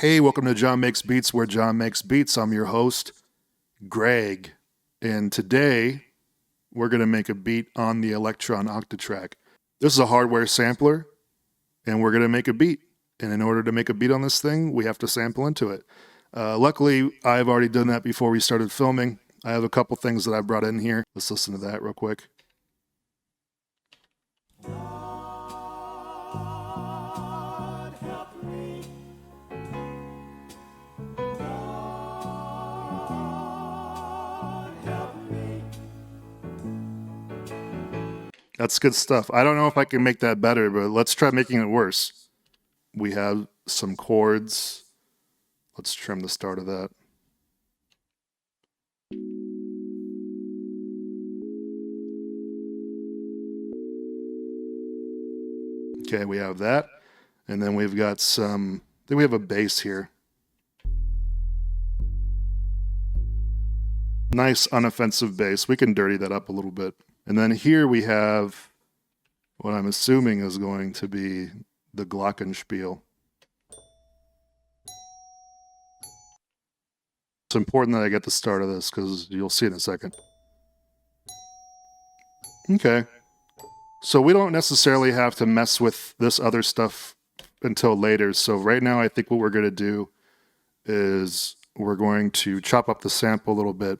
Hey, welcome to John Makes Beats, where John makes beats. I'm your host, Greg, and today we're going to make a beat on the Elektron Octatrack. This is a hardware sampler, and we're going to make a beat. And in order to make a beat on this thing, we have to sample into it. Luckily, I've already done that before we started filming. I have a couple things that I brought in here. Let's listen to that real quick. That's good stuff. I don't know if I can make that better, but let's try making it worse. We have some chords. Let's trim the start of that. Okay, we have that. And then we've got some, then we have a bass here. Nice unoffensive bass. We can dirty that up a little bit. And then here we have what I'm assuming is going to be the glockenspiel. It's important that I get the start of this because you'll see in a second. Okay. So we don't necessarily have to mess with this other stuff until later. So right now I think what we're going to do is we're going to chop up the sample a little bit.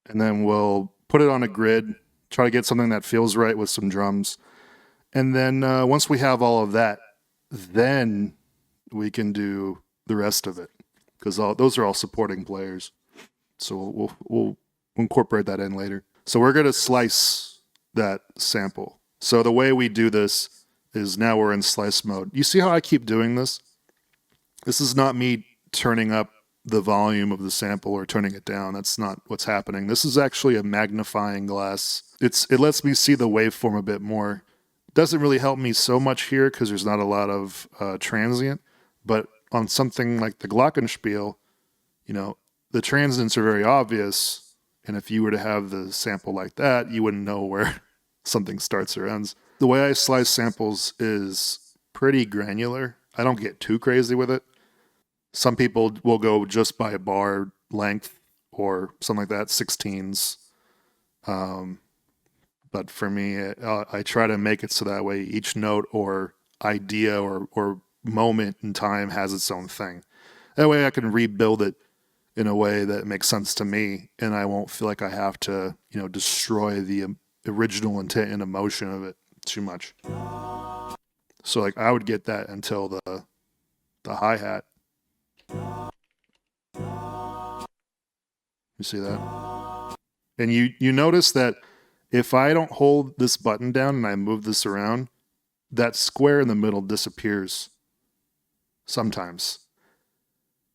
And then we'll put it on a grid, try to get something that feels right with some drums. And then once we have all of that, then we can do the rest of it. Because those are all supporting players. So we'll incorporate that in later. So we're going to slice that sample. So the way we do this is now we're in slice mode. You see how I keep doing this? This is not me turning up the volume of the sample or turning it down. That's not what's happening. This is actually a magnifying glass. It lets me see the waveform a bit more. It doesn't really help me so much here because there's not a lot of transient, but on something like the glockenspiel, you know, the transients are very obvious, and if you were to have the sample like that, you wouldn't know where something starts or ends. The way I slice samples is pretty granular. I don't get too crazy with it. Some people will go just by bar length or something like that, 16s. But for me, I try to make it so that way each note or idea or moment in time has its own thing. That way I can rebuild it in a way that makes sense to me, and I won't feel like I have to, you know, destroy the original intent and emotion of it too much. So like I would get that until the hi-hat. You see that? And you notice that if I don't hold this button down and I move this around, that square in the middle disappears sometimes.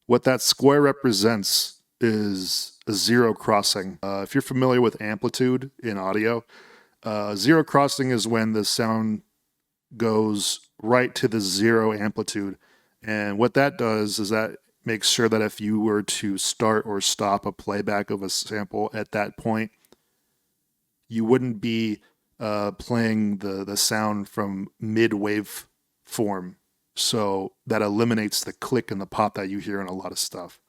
What that square represents is a zero crossing. If you're familiar with amplitude in audio, zero crossing is when the sound goes right to the zero amplitude. And what that does is that makes sure that if you were to start or stop a playback of a sample at that point, you wouldn't be playing the sound from mid-wave form. So that eliminates the click and the pop that you hear in a lot of stuff.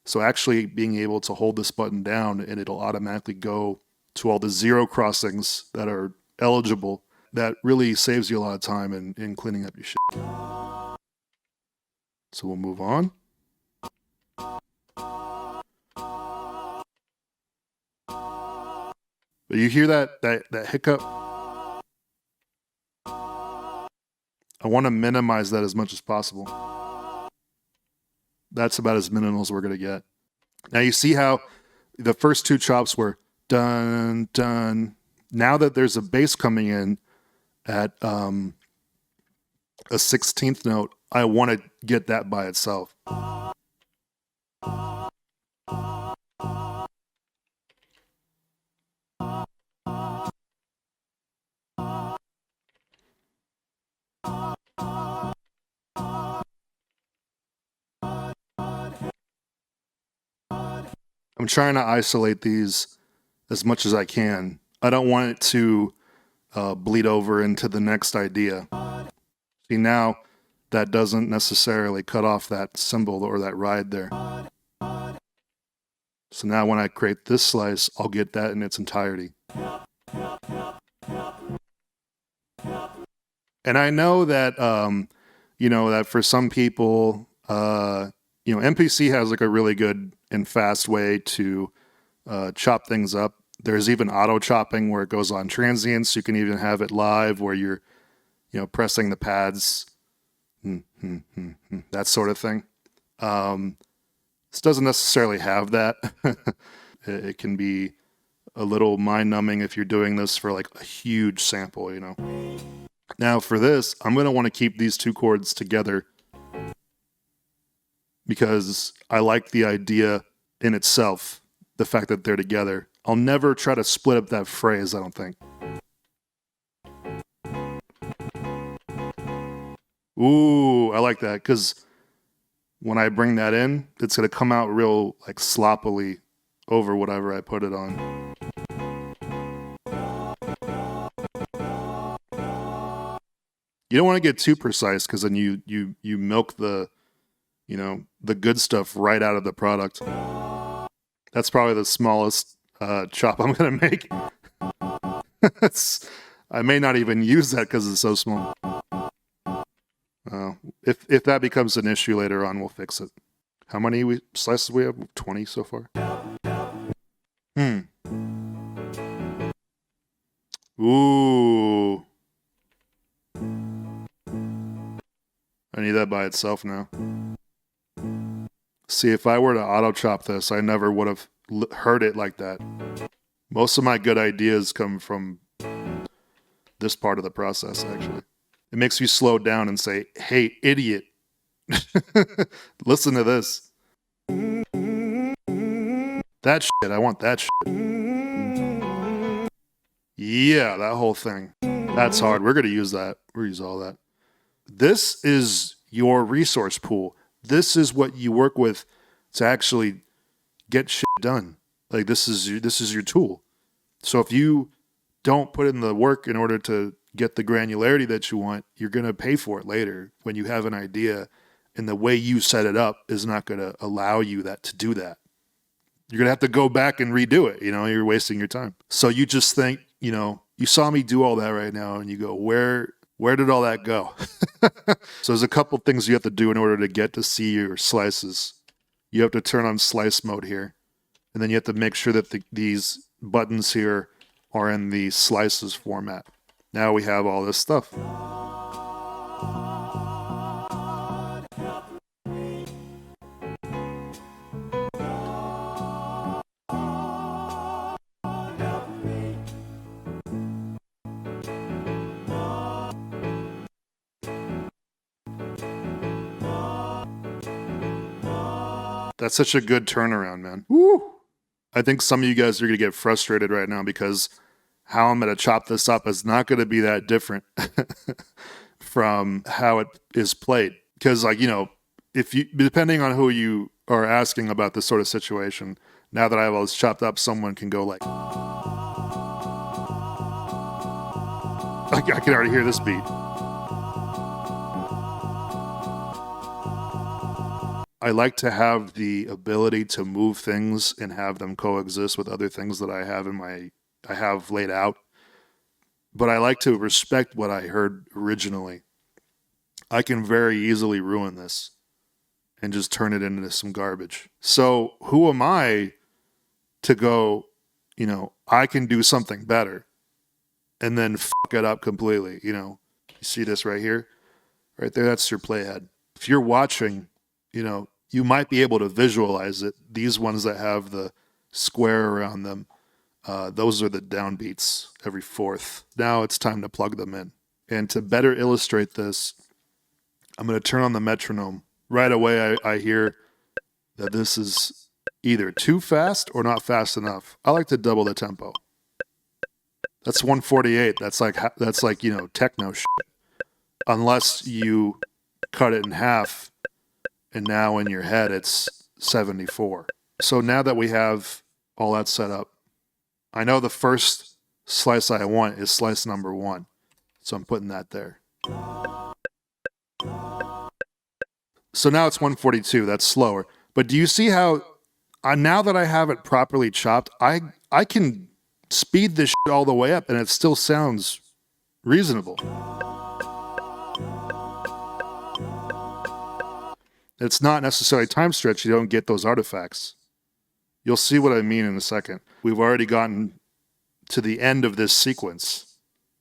So actually being able to hold this button down and it'll automatically go to all the zero crossings that are eligible, that really saves you a lot of time in cleaning up your shit. So we'll move on. But you hear that hiccup? I want to minimize that as much as possible. That's about as minimal as we're going to get. Now you see how the first two chops were dun, dun. Now that there's a bass coming in at a 16th note, I want to get that by itself. I'm trying to isolate these as much as I can. I don't want it to bleed over into the next idea. See, now that doesn't necessarily cut off that symbol or that ride there. So now when I create this slice, I'll get that in its entirety. And I know that, you know, that for some people, you know, MPC has like a really good and fast way to chop things up. There's even auto chopping where it goes on transients. You can even have it live where you're, you know, pressing the pads, that sort of thing. This doesn't necessarily have that. It can be a little mind-numbing if you're doing this for like a huge sample, you know. Now for this, I'm going to want to keep these two chords together because I like the idea in itself, the fact that they're together. I'll never try to split up that phrase, I don't think. Ooh, I like that because when I bring that in, it's going to come out real like sloppily over whatever I put it on. You don't want to get too precise because then you milk the, you know, the good stuff right out of the product. That's probably the smallest chop I'm going to make. I may not even use that because it's so small. If that becomes an issue later on, we'll fix it. How many slices we have? 20 so far. Ooh. I need that by itself now. See, if I were to auto chop this, I never would have heard it like that. Most of my good ideas come from this part of the process, actually. It makes you slow down and say, hey, idiot, listen to this. That shit, I want that shit. Yeah, that whole thing. That's hard. We're going to use that. We're going to use all that. This is your resource pool. This is what you work with to actually get shit done. Like this is your tool. So if you don't put in the work in order to get the granularity that you want, you're going to pay for it later when you have an idea and the way you set it up is not going to allow you to do that. You're going to have to go back and redo it. You know, you're wasting your time. So you just think, you know, you saw me do all that right now and you go, where did all that go? So there's a couple things you have to do in order to get to see your slices. You have to turn on slice mode here. And then you have to make sure that these buttons here are in the slices format. Now we have all this stuff. That's such a good turnaround, man. Woo! I think some of you guys are going to get frustrated right now because how I'm going to chop this up is not going to be that different from how it is played. Because, like, you know, depending on who you are asking about this sort of situation, now that I have all this chopped up, someone can go like, I can already hear this beat. I like to have the ability to move things and have them coexist with other things that I have laid out. But I like to respect what I heard originally. I can very easily ruin this and just turn it into some garbage. So who am I to go, you know, I can do something better and then fuck it up completely, you know. You see this right here? Right there, that's your playhead. If you're watching, you know, you might be able to visualize it. These ones that have the square around them, those are the downbeats every fourth. Now it's time to plug them in. And to better illustrate this, I'm going to turn on the metronome. Right away, I hear that this is either too fast or not fast enough. I like to double the tempo. That's 148. That's like, you know, techno shit. Unless you cut it in half and now in your head it's 74. So now that we have all that set up, I know the first slice I want is slice number 1. So I'm putting that there. So now it's 142. That's slower. But do you see how now that I have it properly chopped, I can speed this shit all the way up and it still sounds reasonable. It's not necessarily time stretch. You don't get those artifacts. You'll see what I mean in a second. We've already gotten to the end of this sequence.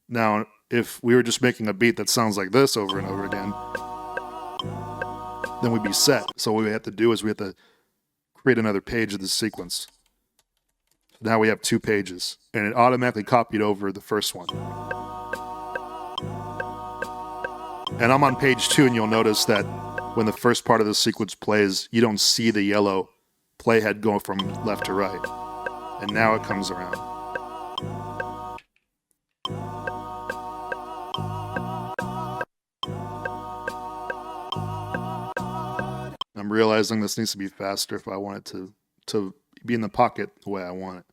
Now, if we were just making a beat that sounds like this over and over again, then we'd be set. So what we have to do is we have to create another page of this sequence. Now we have 2 pages, and it automatically copied over the first one. And I'm on page 2, and you'll notice that when the first part of the sequence plays, you don't see the yellow playhead go from left to right. And now it comes around. I'm realizing this needs to be faster if I want it to be in the pocket the way I want it.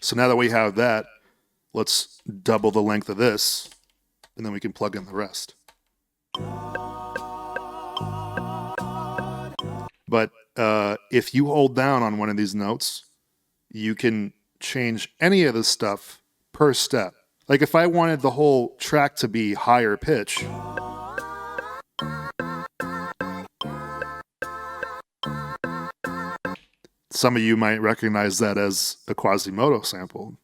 So now that we have that, let's double the length of this, and then we can plug in the rest. But if you hold down on one of these notes, you can change any of this stuff per step. Like if I wanted the whole track to be higher pitch, some of you might recognize that as a Quasimodo sample.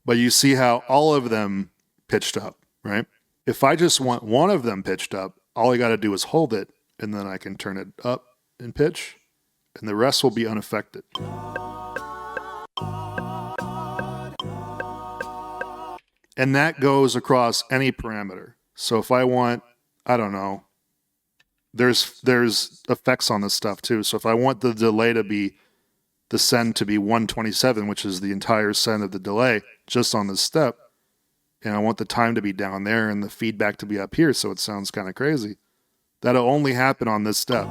But you see how all of them pitched up, right? If I just want one of them pitched up, all I got to do is hold it, and then I can turn it up in pitch, and the rest will be unaffected. And that goes across any parameter. So if I want, I don't know, there's effects on this stuff too. So if I want the delay to be, the send to be 127, which is the entire send of the delay, just on this step, and I want the time to be down there and the feedback to be up here, so it sounds kind of crazy. That'll only happen on this step.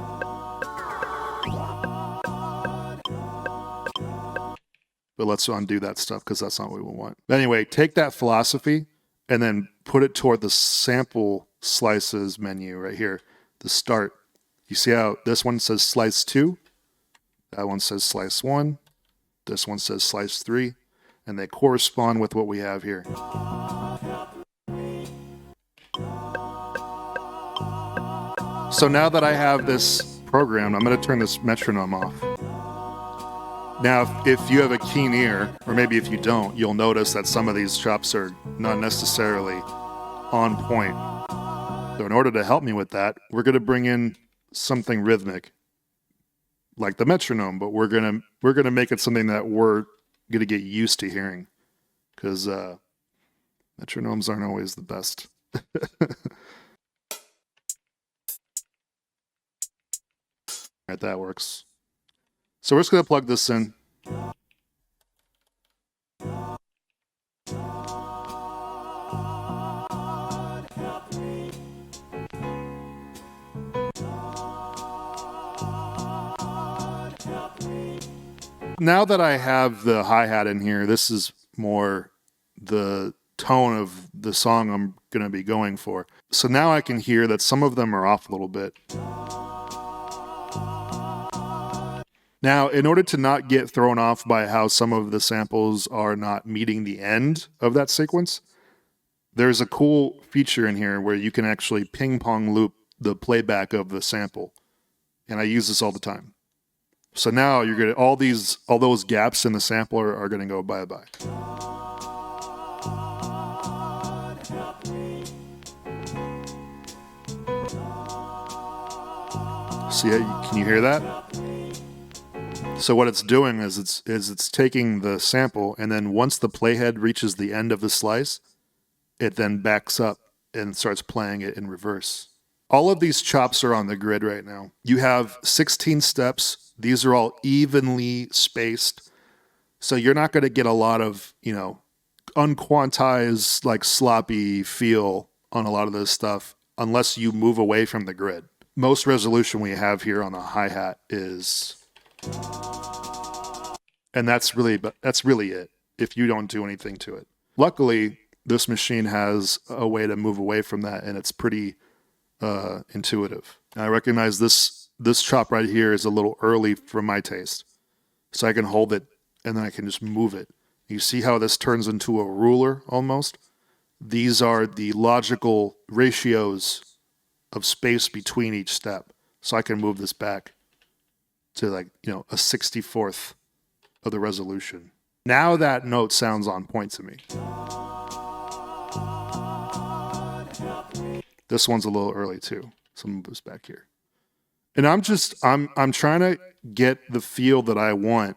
But let's undo that stuff because that's not what we want. But anyway, take that philosophy and then put it toward the sample slices menu right here, the start. You see how this one says slice 2? That one says slice 1. This one says slice 3. And they correspond with what we have here. So now that I have this programmed, I'm going to turn this metronome off. Now, if you have a keen ear, or maybe if you don't, you'll notice that some of these chops are not necessarily on point. So in order to help me with that, we're going to bring in something rhythmic, like the metronome, but we're gonna make it something that we're gonna get used to hearing, because metronomes aren't always the best. Alright, that works. So we're just gonna plug this in. Now that I have the hi-hat in here, this is more the tone of the song I'm going to be going for. So now I can hear that some of them are off a little bit. Now, in order to not get thrown off by how some of the samples are not meeting the end of that sequence, there's a cool feature in here where you can actually ping-pong loop the playback of the sample. And I use this all the time. So now you're gonna all those gaps in the sampler are gonna go bye-bye. See, can you hear that? So what it's doing is it's taking the sample, and then once the playhead reaches the end of the slice, it then backs up and starts playing it in reverse. All of these chops are on the grid right now. You have 16 steps. These are all evenly spaced. So you're not going to get a lot of, unquantized, like sloppy feel on a lot of this stuff unless you move away from the grid. Most resolution we have here on the hi-hat is And that's really it if you don't do anything to it. Luckily, this machine has a way to move away from that, and it's pretty intuitive. And I recognize this chop right here is a little early for my taste. So I can hold it and then I can just move it. You see how this turns into a ruler almost? These are the logical ratios of space between each step. So I can move this back to like, a 64th of the resolution. Now that note sounds on point to me. This one's a little early too. So move this back here. And I'm trying to get the feel that I want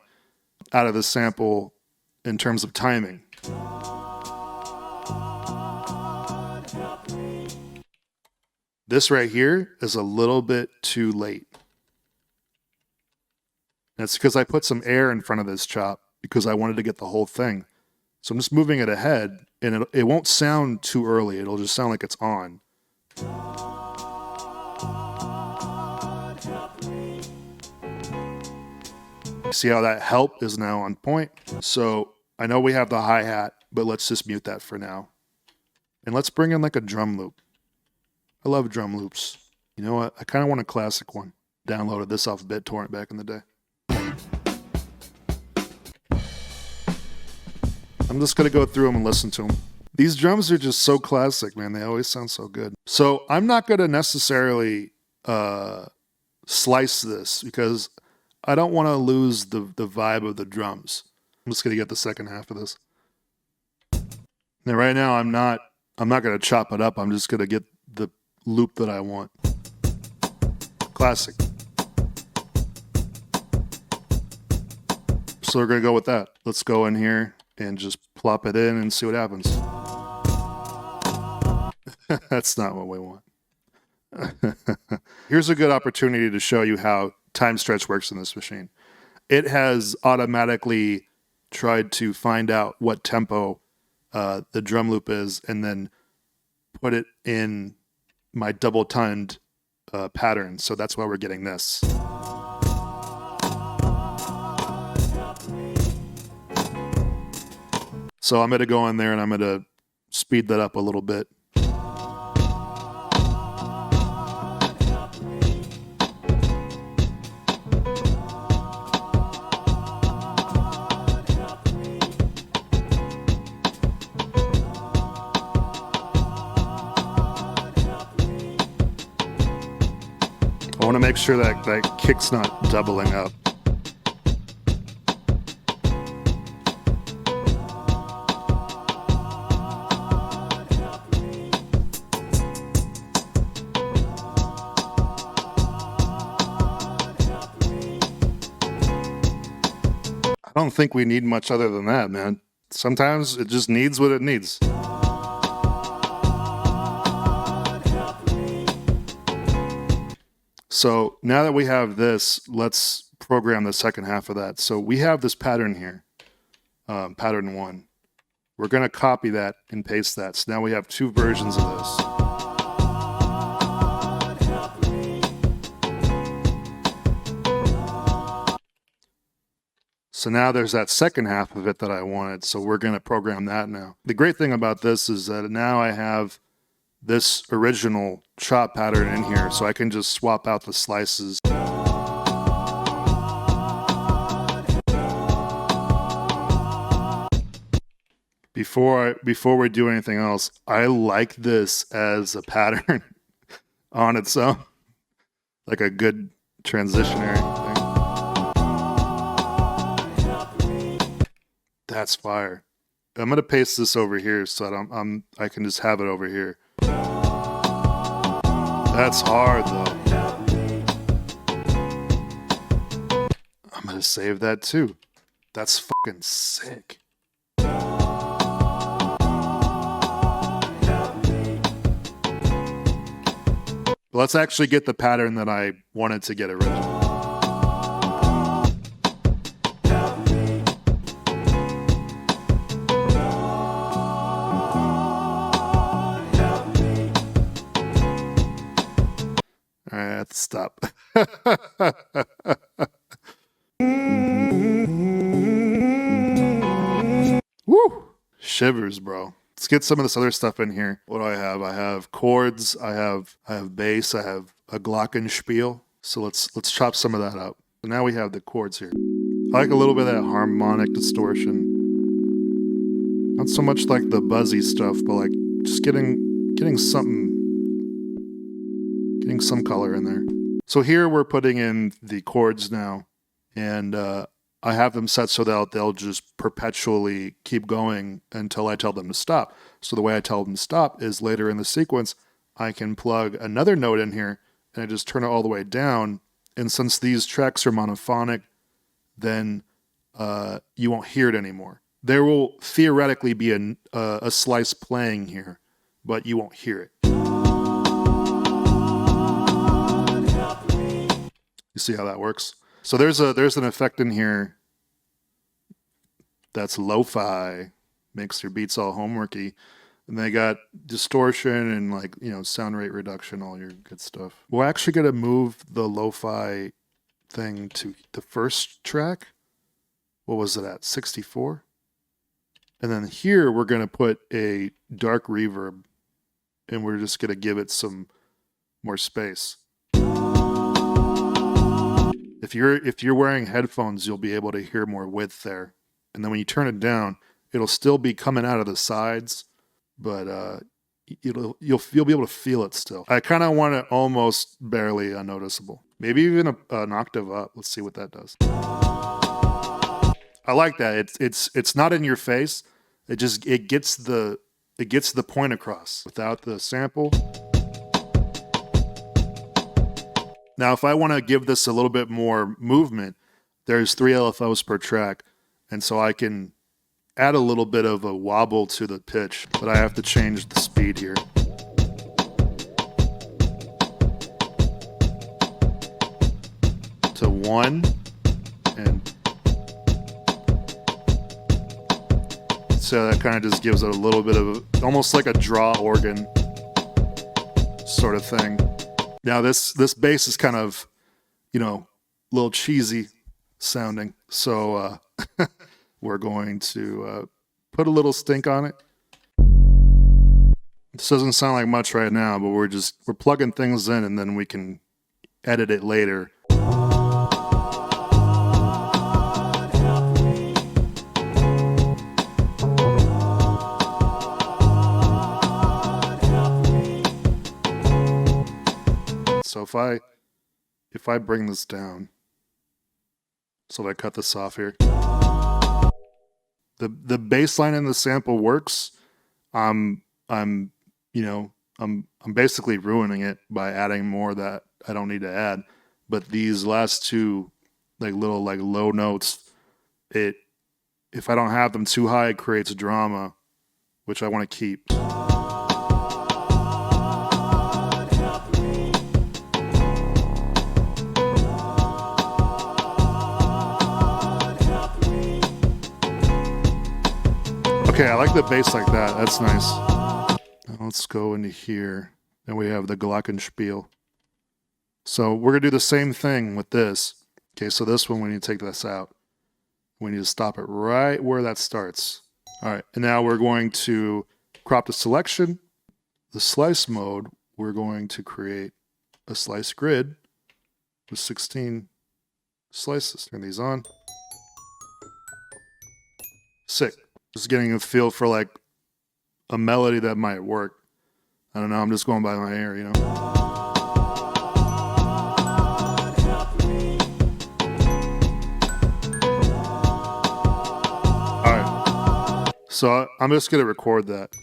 out of the sample in terms of timing. This right here is a little bit too late. That's because I put some air in front of this chop because I wanted to get the whole thing. So I'm just moving it ahead, and it won't sound too early. It'll just sound like it's on. See how that help is now on point? So I know we have the hi-hat, but let's just mute that for now. And let's bring in like a drum loop. I love drum loops. You know what? I kind of want a classic one. Downloaded this off BitTorrent back in the day. I'm just going to go through them and listen to them. These drums are just so classic, man. They always sound so good. So I'm not going to necessarily slice this because I don't want to lose the vibe of the drums. I'm just going to get the second half of this. Now, right now, I'm not going to chop it up. I'm just going to get the loop that I want. Classic. So we're going to go with that. Let's go in here and just plop it in and see what happens. That's not what we want. Here's a good opportunity to show you how time stretch works in this machine. It has automatically tried to find out what tempo the drum loop is and then put it in my double timed pattern. So that's why we're getting this. So I'm going to go in there and I'm going to speed that up a little bit. I want to make sure that that kick's not doubling up. I don't think we need much other than that, man. Sometimes it just needs what it needs. So now that we have this, let's program the second half of that. So we have this pattern here, pattern 1. We're going to copy that and paste that. So now we have 2 versions of this. So now there's that second half of it that I wanted. So we're going to program that now. The great thing about this is that now I have this original chop pattern in here, so I can just swap out the slices. Before we do anything else, I like this as a pattern on its own, like a good transitionary thing. That's fire. I'm gonna paste this over here so that I can just have it over here. That's hard though. I'm gonna save that too. That's fucking sick. Let's actually get the pattern that I wanted to get originally. All right, I have to stop. shivers, bro. Let's get some of this other stuff in here. What do I have? I have chords. I have bass. I have a glockenspiel. So let's chop some of that up. So now we have the chords here. I like a little bit of that harmonic distortion. Not so much like the buzzy stuff, but like just getting some color in there. So here we're putting in the chords now, and I have them set so that they'll just perpetually keep going until I tell them to stop. So the way I tell them to stop is later in the sequence, I can plug another note in here and I just turn it all the way down. And since these tracks are monophonic, then you won't hear it anymore. There will theoretically be a slice playing here, but you won't hear it. You see how that works? So there's an effect in here that's lo-fi, makes your beats all homeworky, and they got distortion and like, you know, sound rate reduction, all your good stuff. We're actually gonna move the lo-fi thing to the first track. What was it at? 64? And then here we're gonna put a dark reverb, and we're just gonna give it some more space. If you're wearing headphones, you'll be able to hear more width there. And then when you turn it down, it'll still be coming out of the sides, but you'll be able to feel it still. I kind of want it almost barely unnoticeable. Maybe even an octave up. Let's see what that does. I like that. It's not in your face. It gets the point across without the sample. Now, if I want to give this a little bit more movement, there's 3 LFOs per track, and so I can add a little bit of a wobble to the pitch, but I have to change the speed here. To 1, and so that kind of just gives it a little bit of almost like a draw organ sort of thing. Now this bass is kind of, you know, a little cheesy sounding, so we're going to put a little stink on it. This doesn't sound like much right now, but we're plugging things in, and then we can edit it later. So if I bring this down, so if I cut this off here, the bass line in the sample works. I'm basically ruining it by adding more that I don't need to add. But these last two little low notes, if I don't have them too high, it creates drama, which I want to keep. Okay, I like the bass like that. That's nice. Now let's go into here, and we have the glockenspiel. So we're gonna do the same thing with this. Okay, so this one we need to take this out. We need to stop it right where that starts. All right, and now we're going to crop the selection. The slice mode, we're going to create a slice grid with 16 slices. Turn these on. Sick. Just getting a feel for like a melody that might work. I don't know, I'm just going by my ear, you know? Alright, so I'm just gonna record that.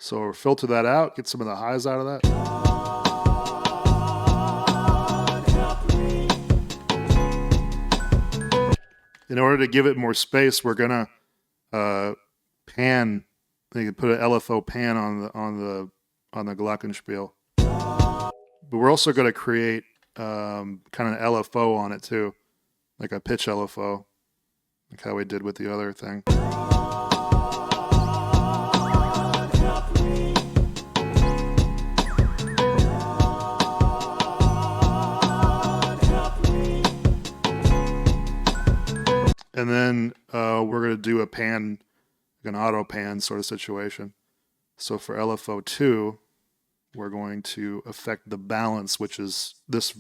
So we'll filter that out, get some of the highs out of that. In order to give it more space, we're gonna pan. You can put an LFO pan on on the glockenspiel. But we're also going to create kind of an LFO on it too, like a pitch LFO, like how we did with the other thing. And then we're going to do a pan, like an auto pan sort of situation. So for LFO 2, we're going to affect the balance, which is this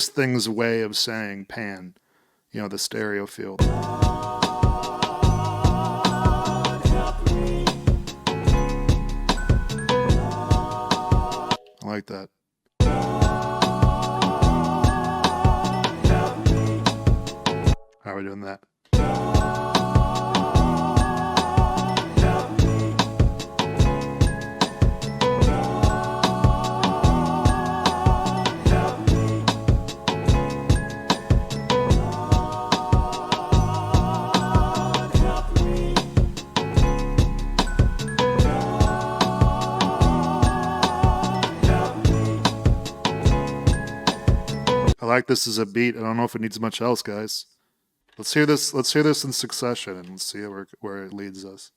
thing's way of saying pan, you know, the stereo field. I like that. How are we doing that? I like this as a beat. I don't know if it needs much else, guys. Let's hear this. Let's hear this in succession, and let's see where it leads us.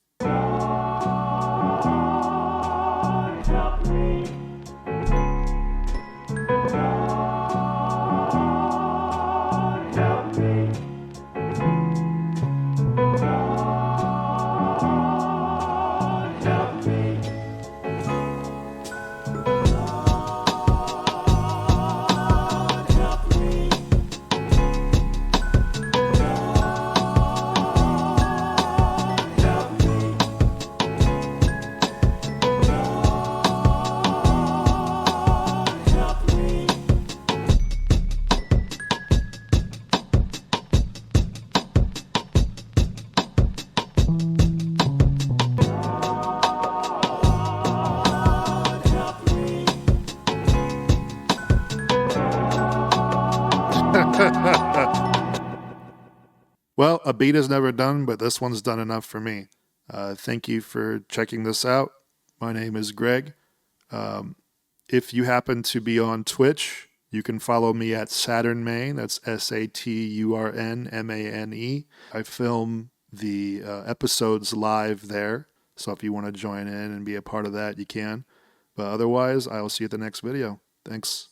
Well, a beat is never done, but this one's done enough for me. Thank you for checking this out. My name is Greg. If you happen to be on Twitch, you can follow me at saturnmane. That's SATURNMANE. I film the episodes live there, so if you want to join in and be a part of that, you can. But otherwise, I'll see you at the next video. Thanks.